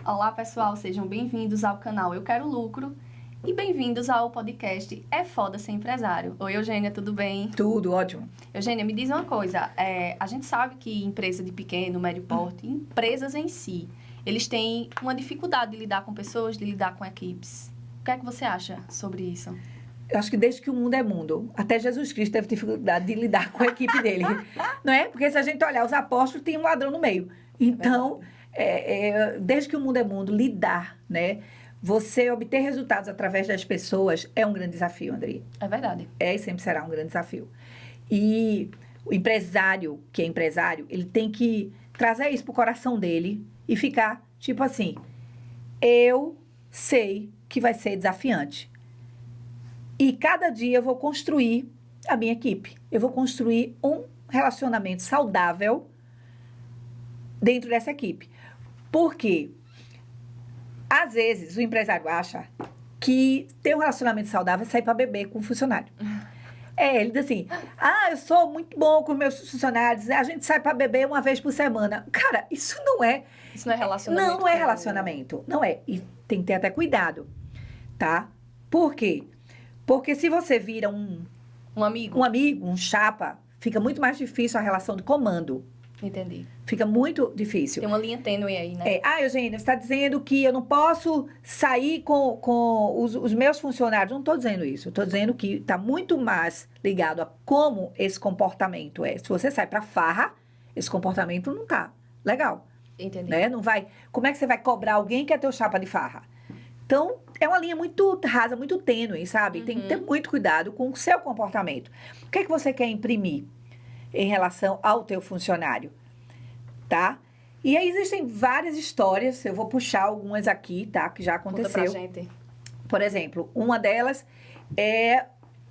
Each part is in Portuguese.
Olá, pessoal, sejam bem-vindos ao canal Eu Quero Lucro e bem-vindos ao podcast É Foda Ser Empresário. Oi, Eugênia, tudo bem? Tudo, ótimo. Eugênia, me diz uma coisa, a gente sabe que empresa de pequeno, médio porte, empresas em si, eles têm uma dificuldade de lidar com pessoas, de lidar com equipes. O que é que você acha sobre isso? Eu acho que desde que o mundo é mundo, até Jesus Cristo teve dificuldade de lidar com a equipe dele, não é? Porque se a gente olhar os apóstolos, tem um ladrão no meio. Então, desde que o mundo é mundo, lidar, né? Você obter resultados através das pessoas é um grande desafio, Andrei. É verdade. É e sempre será um grande desafio. E o empresário, que é empresário, ele tem que trazer isso pro coração dele e ficar, tipo assim, eu sei que vai ser desafiante. E cada dia eu vou construir a minha equipe. Eu vou construir um relacionamento saudável dentro dessa equipe. Porque, às vezes, o empresário acha que ter um relacionamento saudável é sair para beber com o funcionário. Ele diz assim, eu sou muito bom com meus funcionários, a gente sai para beber uma vez por semana. Cara, isso não é... Isso não é relacionamento. Não é relacionamento, não é. E tem que ter até cuidado, tá? Por quê? Porque se você vira um amigo, um chapa, fica muito mais difícil a relação de comando. Entendi. Fica muito difícil. Tem uma linha tênue aí, né? Eugênia, você está dizendo que eu não posso sair com os meus funcionários. Não estou dizendo isso. Estou dizendo que está muito mais ligado a como esse comportamento é. Se você sai para farra, esse comportamento não está legal. Entendi. Né? Não vai, como é que você vai cobrar alguém que é teu chapa de farra? Então, é uma linha muito rasa, muito tênue, sabe? Tem que ter muito cuidado com o seu comportamento. O que é que você quer imprimir em relação ao teu funcionário, tá? E aí existem várias histórias, eu vou puxar algumas aqui, tá? Que já aconteceu. Conta pra gente. Por exemplo, uma delas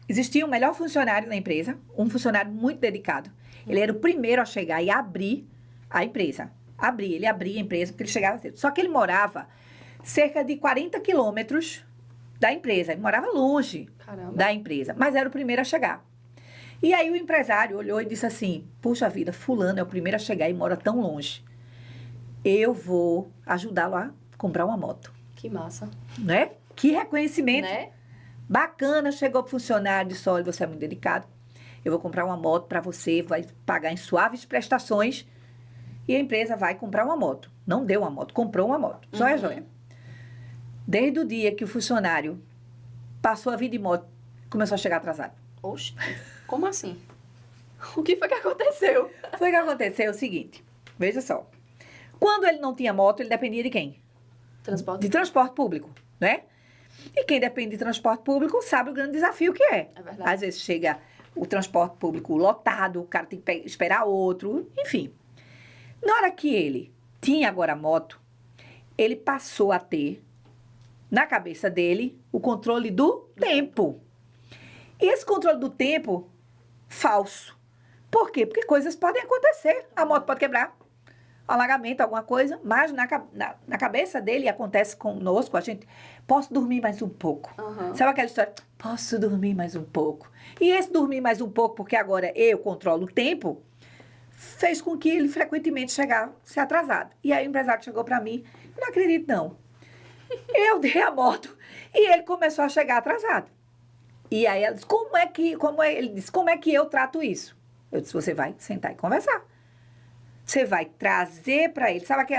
existia um melhor funcionário na empresa, um funcionário muito dedicado. Ele era o primeiro a chegar e abrir a empresa. Ele abria a empresa porque ele chegava cedo. Só que ele morava cerca de 40 quilômetros da empresa. Ele morava longe da empresa, mas era o primeiro a chegar. E aí o empresário olhou e disse assim, puxa vida, fulano é o primeiro a chegar e mora tão longe. Eu vou ajudá-lo a comprar uma moto. Que massa. Né? Que reconhecimento. Né? Bacana, chegou pro funcionário, disse, olha, você é muito delicado, eu vou comprar uma moto para você, vai pagar em suaves prestações e a empresa vai comprar uma moto. Não deu uma moto, comprou uma moto. Joia, joia. Desde o dia que o funcionário passou a vir de moto, começou a chegar atrasado. Oxe, como assim? O que foi que aconteceu? Foi que aconteceu o seguinte, veja só. Quando ele não tinha moto, ele dependia de quem? De transporte público, né? E quem depende de transporte público sabe o grande desafio que é. É verdade. Às vezes chega o transporte público lotado, o cara tem que esperar outro, enfim. Na hora que ele tinha agora a moto, ele passou a ter na cabeça dele o controle do tempo. E esse controle do tempo, falso. Por quê? Porque coisas podem acontecer. A moto pode quebrar, alagamento, alguma coisa, mas na cabeça dele acontece conosco, a gente, posso dormir mais um pouco. Sabe aquela história? Posso dormir mais um pouco. E esse dormir mais um pouco, porque agora eu controlo o tempo, fez com que ele frequentemente chegasse atrasado. E aí o empresário chegou para mim, não acredito não. Eu dei a moto e ele começou a chegar atrasado. E aí ela disse, ele disse, como é que eu trato isso? Eu disse, você vai sentar e conversar. Você vai trazer para ele, sabe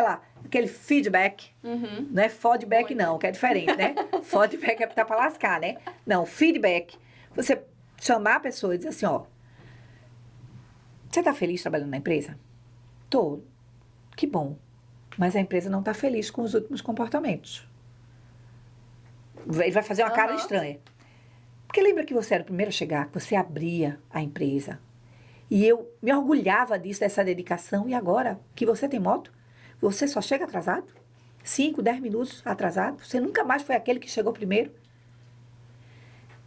aquele feedback? Não é feedback não, que é diferente, né? Feedback é para lascar, né? Não, feedback. Você chamar a pessoa e dizer assim, ó, você tá feliz trabalhando na empresa? Tô. Que bom. Mas a empresa não tá feliz com os últimos comportamentos. Ele vai fazer uma cara estranha. Porque lembra que você era o primeiro a chegar, que você abria a empresa. E eu me orgulhava disso, dessa dedicação. E agora que você tem moto, você só chega atrasado? 5, 10 minutos atrasado? Você nunca mais foi aquele que chegou primeiro?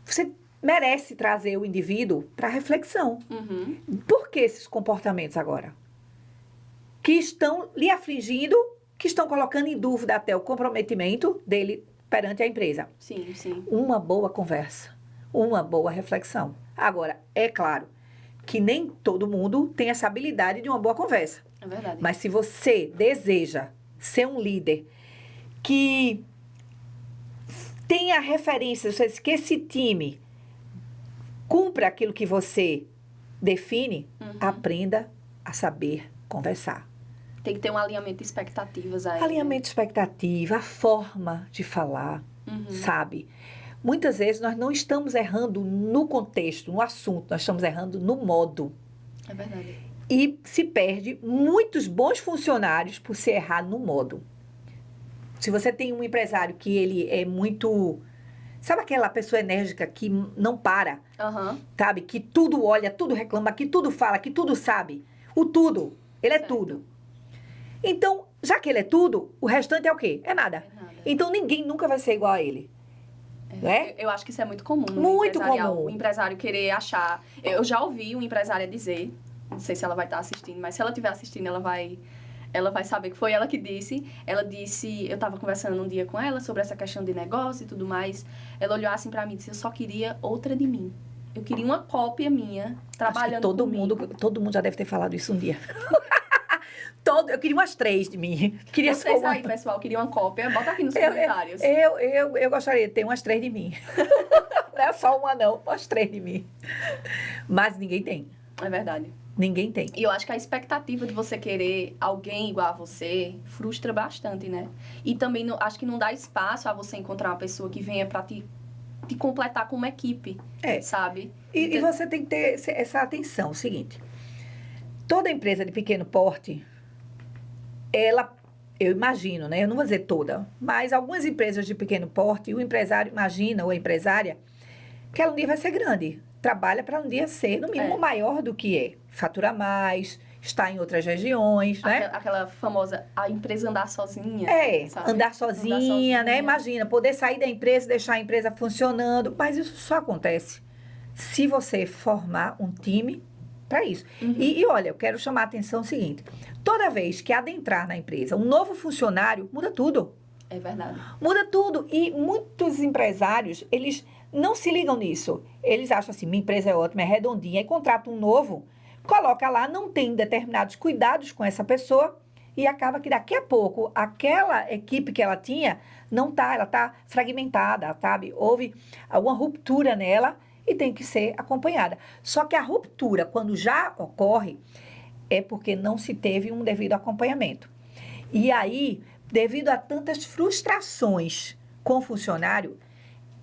Você merece trazer o indivíduo para reflexão. Por que esses comportamentos agora? Que estão lhe afligindo, que estão colocando em dúvida até o comprometimento dele perante a empresa. Sim, sim. Uma boa conversa, uma boa reflexão. Agora, é claro que nem todo mundo tem essa habilidade de uma boa conversa. É verdade. Mas se você deseja ser um líder que tenha referências, que esse time cumpra aquilo que você define, aprenda a saber conversar. Tem que ter um alinhamento de expectativas aí. Alinhamento de expectativa, a forma de falar, sabe? Muitas vezes nós não estamos errando no contexto, no assunto, nós estamos errando no modo. É verdade. E se perde muitos bons funcionários por se errar no modo. Se você tem um empresário que ele é muito... Sabe aquela pessoa enérgica que não para, sabe? Que tudo olha, tudo reclama, que tudo fala, que tudo sabe. O tudo. Ele é tudo. Então, já que ele é tudo, o restante é o quê? É nada. Então, ninguém nunca vai ser igual a ele. Né? Eu acho que isso é muito comum. Muito comum. O empresário querer achar... Eu já ouvi uma empresária dizer, não sei se ela vai estar assistindo, mas se ela estiver assistindo, ela vai saber que foi ela que disse. Ela disse, eu estava conversando um dia com ela sobre essa questão de negócio e tudo mais. Ela olhou assim pra mim e disse, eu só queria outra de mim. Eu queria uma cópia minha, trabalhando comigo. Todo mundo já deve ter falado isso um dia. Eu queria umas 3 de mim. Queria Vocês aí, pessoal, queriam uma cópia? Bota aqui nos comentários. Eu gostaria de ter umas 3 de mim. Não é só uma, não. Umas 3 de mim. Mas ninguém tem. É verdade. Ninguém tem. E eu acho que a expectativa de você querer alguém igual a você frustra bastante, né? E também acho que não dá espaço a você encontrar uma pessoa que venha pra te completar como equipe, sabe? E você tem que ter essa atenção. O seguinte, toda empresa de pequeno porte, eu imagino, né? Eu não vou dizer toda, mas algumas empresas de pequeno porte, o empresário imagina, ou a empresária, que ela um dia vai ser grande. Trabalha para um dia ser, no mínimo, maior do que é. Fatura mais, está em outras regiões, né? Aquela famosa, a empresa andar sozinha. Sabe? Andar sozinha, né? Imagina, poder sair da empresa, deixar a empresa funcionando. Mas isso só acontece se você formar um time para isso. E olha, eu quero chamar a atenção o seguinte. Toda vez que adentrar na empresa um novo funcionário, muda tudo. É verdade. Muda tudo. E muitos empresários, eles não se ligam nisso. Eles acham assim, minha empresa é ótima, é redondinha, e contrata um novo, coloca lá, não tem determinados cuidados com essa pessoa, e acaba que daqui a pouco, aquela equipe que ela tinha, não tá, ela tá fragmentada, sabe? Houve alguma ruptura nela e tem que ser acompanhada. Só que a ruptura, quando já ocorre, é porque não se teve um devido acompanhamento. E aí, devido a tantas frustrações com o funcionário,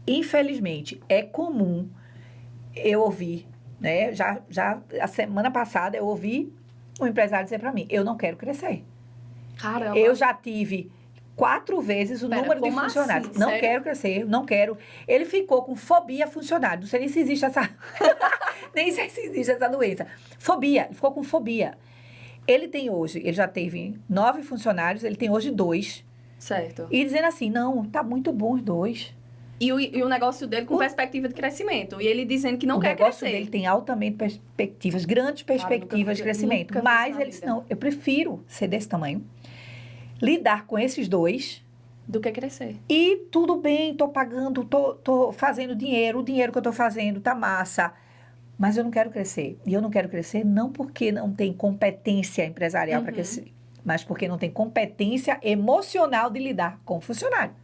infelizmente, é comum eu ouvir, né? Já a semana passada eu ouvi um empresário dizer para mim, eu não quero crescer. Caramba. Eu já tive 4 vezes o número de funcionários. Assim? Não Sério? quero crescer, não quero. Ele ficou com fobia funcionário. Não sei nem se existe essa... nem sei se existe essa doença. Fobia, ele ficou com fobia. Ele já teve 9 funcionários, ele tem hoje 2. Certo. E dizendo assim, não, tá muito bom os 2. E o negócio dele com perspectiva de crescimento. E ele dizendo que não quer crescer. O negócio dele tem altamente perspectivas, grandes perspectivas de crescimento. Mas ele disse, não, eu prefiro ser desse tamanho, lidar com esses 2... do que crescer. E tudo bem, tô pagando, tô fazendo dinheiro, o dinheiro que eu tô fazendo tá massa. Mas eu não quero crescer. E eu não quero crescer não porque não tem competência empresarial para crescer, mas porque não tem competência emocional de lidar com o funcionário.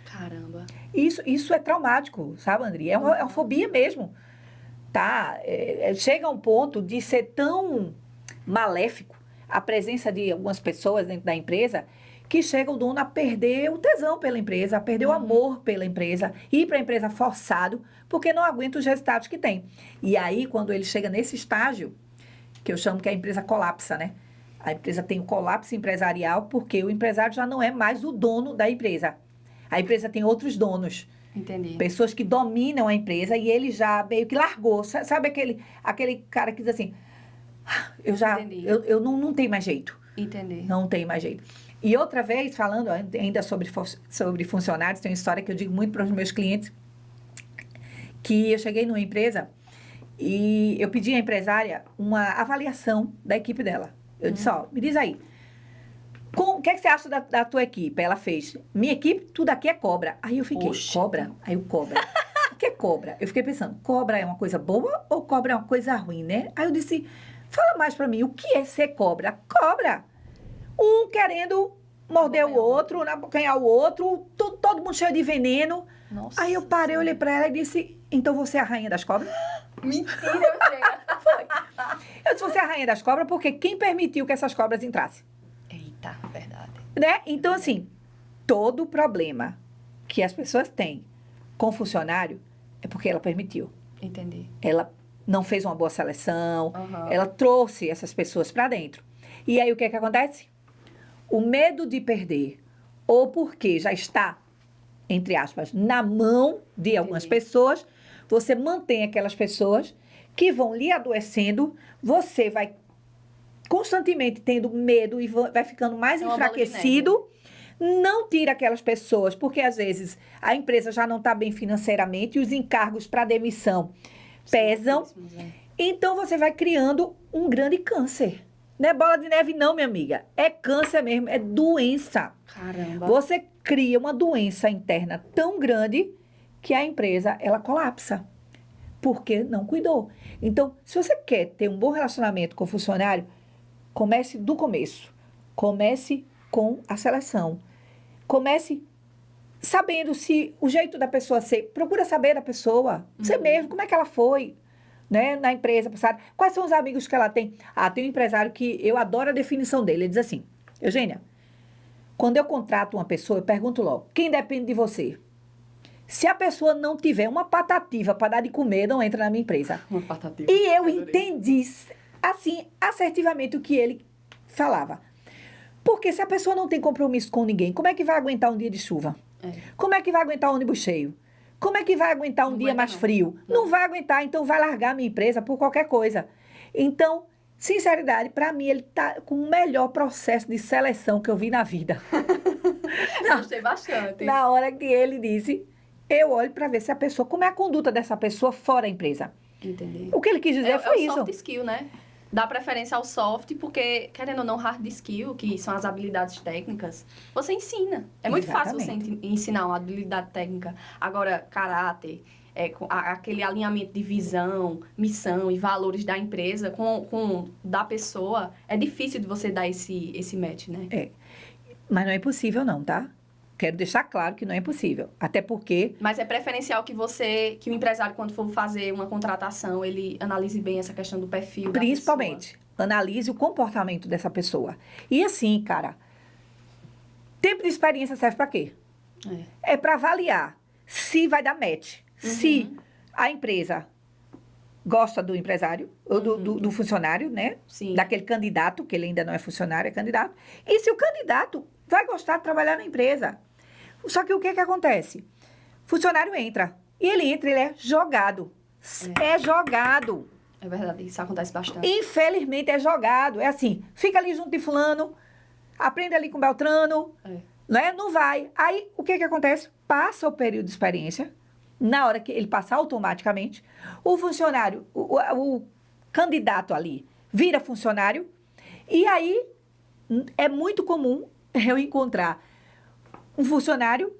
Caramba. Isso é traumático, sabe, André? É uma fobia mesmo, tá? Chega a um ponto de ser tão maléfico a presença de algumas pessoas dentro da empresa que chega o dono a perder o tesão pela empresa, a perder o amor pela empresa, ir para a empresa forçado, porque não aguenta os resultados que tem. E aí, quando ele chega nesse estágio, que eu chamo que a empresa colapsa, né? A empresa tem um colapso empresarial porque o empresário já não é mais o dono da empresa. A empresa tem outros donos. Entendi. Pessoas que dominam a empresa e ele já meio que largou. Sabe aquele cara que diz assim, eu não tenho mais jeito. Entendi. Não tem mais jeito. E outra vez, falando ainda sobre funcionários, tem uma história que eu digo muito para os meus clientes, que eu cheguei numa empresa e eu pedi à empresária uma avaliação da equipe dela. Eu disse, me diz aí, o que é que você acha da tua equipe? Ela fez, minha equipe, tudo aqui é cobra. Aí eu fiquei, cobra? Aí eu, cobra. O que é cobra? Eu fiquei pensando, cobra é uma coisa boa ou cobra é uma coisa ruim, né? Aí eu disse, fala mais para mim, o que é ser cobra? Cobra! Um querendo morder o outro, abocanhar o outro, todo mundo cheio de veneno. Nossa. Aí eu parei, olhei pra ela e disse, então você é a rainha das cobras? Mentira, Eugênia. Eu disse, você é a rainha das cobras porque quem permitiu que essas cobras entrassem? Eita, verdade. Né? Então, assim, todo problema que as pessoas têm com funcionário é porque ela permitiu. Entendi. Ela não fez uma boa seleção, Aham. ela trouxe essas pessoas para dentro. E aí, o que é que acontece? O medo de perder, ou porque já está, entre aspas, na mão de algumas Entendi. pessoas, você mantém aquelas pessoas que vão lhe adoecendo, você vai constantemente tendo medo e vai ficando mais É uma bola de enfraquecido. Não tira aquelas pessoas, porque às vezes a empresa já não está bem financeiramente e os encargos para demissão pesam. Então você vai criando um grande câncer. Não é bola de neve, não, minha amiga. É câncer mesmo, é doença. Caramba. Você cria uma doença interna tão grande que a empresa ela colapsa. Porque não cuidou. Então, se você quer ter um bom relacionamento com o funcionário, comece do começo. Comece com a seleção. Comece sabendo se o jeito da pessoa ser. Procura saber da pessoa. Você mesmo, como é que ela foi, né, na empresa passada. Quais são os amigos que ela tem? Ah, tem um empresário que eu adoro a definição dele. Ele diz assim, Eugênia, quando eu contrato uma pessoa, eu pergunto logo, quem depende de você? Se a pessoa não tiver uma patativa para dar de comer, não entra na minha empresa. Uma patativa. E eu Adorei. entendi, assim, assertivamente o que ele falava. Porque se a pessoa não tem compromisso com ninguém, como é que vai aguentar um dia de chuva? É. Como é que vai aguentar um ônibus cheio? Como é que vai aguentar um Não dia aguenta, mais não. frio? Não vai aguentar, então vai largar a minha empresa por qualquer coisa. Então, sinceridade, para mim, ele tá com o melhor processo de seleção que eu vi na vida. Gostei bastante. Na hora que ele disse, eu olho para ver se a pessoa, como é a conduta dessa pessoa fora da empresa. Entendi. O que ele quis dizer É foi o isso. soft skill, né? Dá preferência ao soft, porque, querendo ou não, hard skill, que são as habilidades técnicas, você ensina. É muito fácil você ensinar uma habilidade técnica. Agora, caráter, aquele alinhamento de visão, missão e valores da empresa com da pessoa, é difícil de você dar esse match, né? Mas não é impossível não, tá? Quero deixar claro que não é impossível. Até porque Mas é preferencial que o empresário, quando for fazer uma contratação, ele analise bem essa questão do perfil da principalmente, analise o comportamento dessa pessoa. E assim, cara, tempo de experiência serve para quê? pessoa. É para avaliar se vai dar match. Se a empresa gosta do empresário, ou do funcionário, né? Sim. Daquele candidato, que ele ainda não é funcionário, é candidato. E se o candidato vai gostar de trabalhar na empresa. Só que o que acontece? Funcionário entra. E ele entra, ele é jogado. É jogado. É verdade, isso acontece bastante. Infelizmente é jogado. É assim, fica ali junto de fulano, aprende ali com Beltrano, né? Não vai. Aí, o que acontece? Passa o período de experiência, na hora que ele passar automaticamente, o funcionário, o candidato ali, vira funcionário, e aí é muito comum eu encontrar um funcionário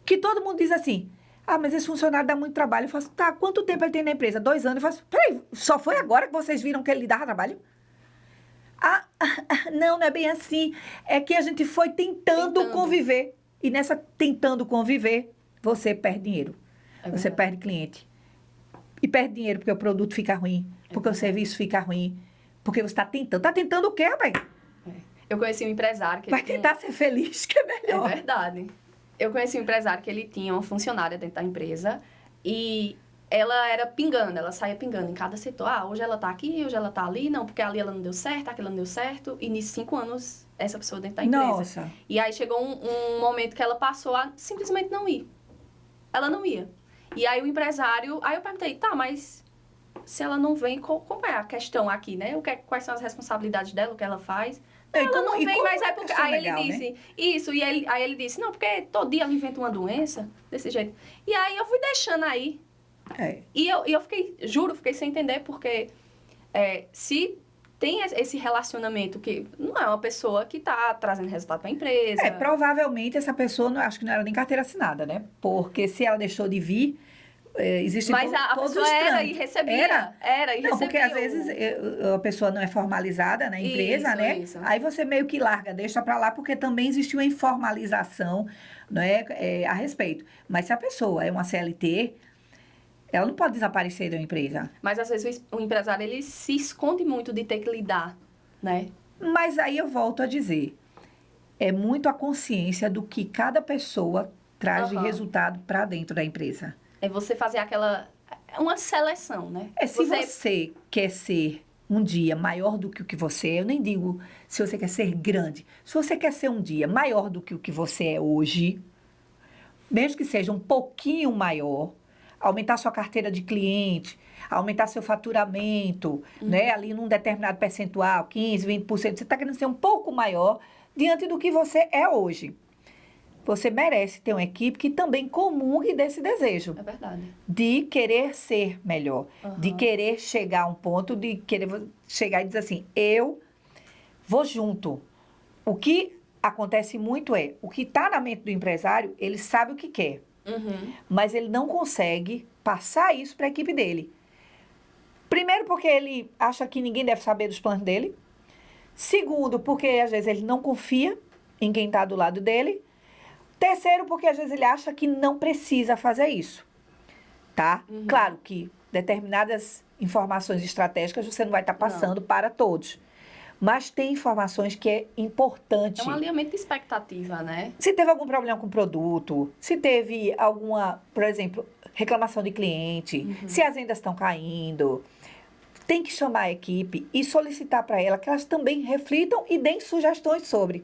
que todo mundo diz assim, ah, mas esse funcionário dá muito trabalho. Eu faço, tá, quanto tempo ele tem na empresa? 2 anos. Eu faço, peraí, só foi agora que vocês viram que ele dava trabalho? Não é bem assim. É que a gente foi tentando conviver. E nessa tentando conviver, você perde dinheiro. Você perde cliente. E perde dinheiro porque o produto fica ruim, porque o serviço fica ruim, porque você está tentando. Está tentando o quê, rapaz? Eu conheci um empresário que... Vai tentar ser feliz, que é melhor. É verdade. Eu conheci um empresário que ele tinha uma funcionária dentro da empresa e ela era pingando, ela saía pingando em cada setor. Ah, hoje ela tá aqui, hoje ela tá ali. Não, porque ali ela não deu certo, aqui ela não deu certo. E nisso 5 anos, essa pessoa dentro da empresa. Nossa. E aí chegou um momento que ela passou a simplesmente não ir. Ela não ia. E aí o empresário... Aí eu perguntei, tá, mas se ela não vem, como é a questão aqui, né? Quais são as responsabilidades dela, o que ela faz? Ela não vem, mas é porque... Aí ele disse, né? Isso, e aí ele disse, não, porque todo dia ela inventa uma doença, desse jeito. E aí eu fui deixando aí. E eu fiquei, juro, fiquei sem entender, porque se tem esse relacionamento que não é uma pessoa que tá trazendo resultado pra empresa. Provavelmente essa pessoa, acho que não era nem carteira assinada, né? Porque se ela deixou de vir, existem Mas a todos pessoa os era trâmites. e recebia. Era e Não, porque recebia. às vezes a pessoa não é formalizada na empresa, Isso, né? isso. Aí você meio que larga, deixa pra lá, porque também existe uma informalização, né, a respeito. Mas se a pessoa é uma CLT, ela não pode desaparecer da empresa. Mas às vezes o empresário ele se esconde muito de ter que lidar, né? Mas aí eu volto a dizer, é muito a consciência do que cada pessoa traz de Aham. resultado para dentro da empresa. É você fazer uma seleção, né? Se você quer ser um dia maior do que o que você é, eu nem digo se você quer ser grande. Se você quer ser um dia maior do que o que você é hoje, mesmo que seja um pouquinho maior, aumentar sua carteira de cliente, aumentar seu faturamento, né, ali num determinado percentual, 15, 20%, você está querendo ser um pouco maior diante do que você é hoje. Você merece ter uma equipe que também comungue desse desejo. É verdade. De querer ser melhor, de Aham. querer chegar a um ponto, de querer chegar e dizer assim, eu vou junto. O que acontece muito é, o que está na mente do empresário, ele sabe o que quer, Uhum. mas ele não consegue passar isso para a equipe dele. Primeiro, porque ele acha que ninguém deve saber dos planos dele. Segundo, porque às vezes ele não confia em quem está do lado dele. Terceiro, porque às vezes ele acha que não precisa fazer isso, tá? Uhum. Claro que determinadas informações estratégicas você não vai estar passando para todos. Mas tem informações que é importante. É um alinhamento de expectativa, né? Se teve algum problema com o produto, se teve alguma, por exemplo, reclamação de cliente, se as vendas estão caindo, tem que chamar a equipe e solicitar para ela que elas também reflitam e deem sugestões sobre.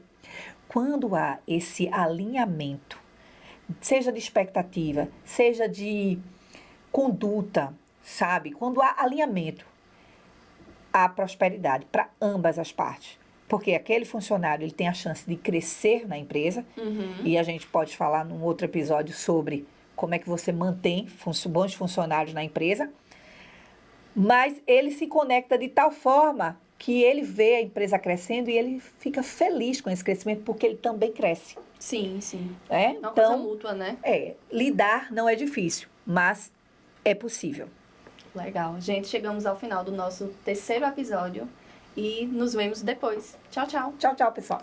Quando há esse alinhamento, seja de expectativa, seja de conduta, sabe? Quando há alinhamento, há prosperidade para ambas as partes. Porque aquele funcionário ele tem a chance de crescer na empresa, e a gente pode falar num outro episódio sobre como é que você mantém bons funcionários na empresa, mas ele se conecta de tal forma que ele vê a empresa crescendo e ele fica feliz com esse crescimento porque ele também cresce. Sim, sim. É uma coisa mútua, né? Lidar não é difícil, mas é possível. Legal. Gente, chegamos ao final do nosso terceiro episódio e nos vemos depois. Tchau, tchau. Tchau, tchau, pessoal.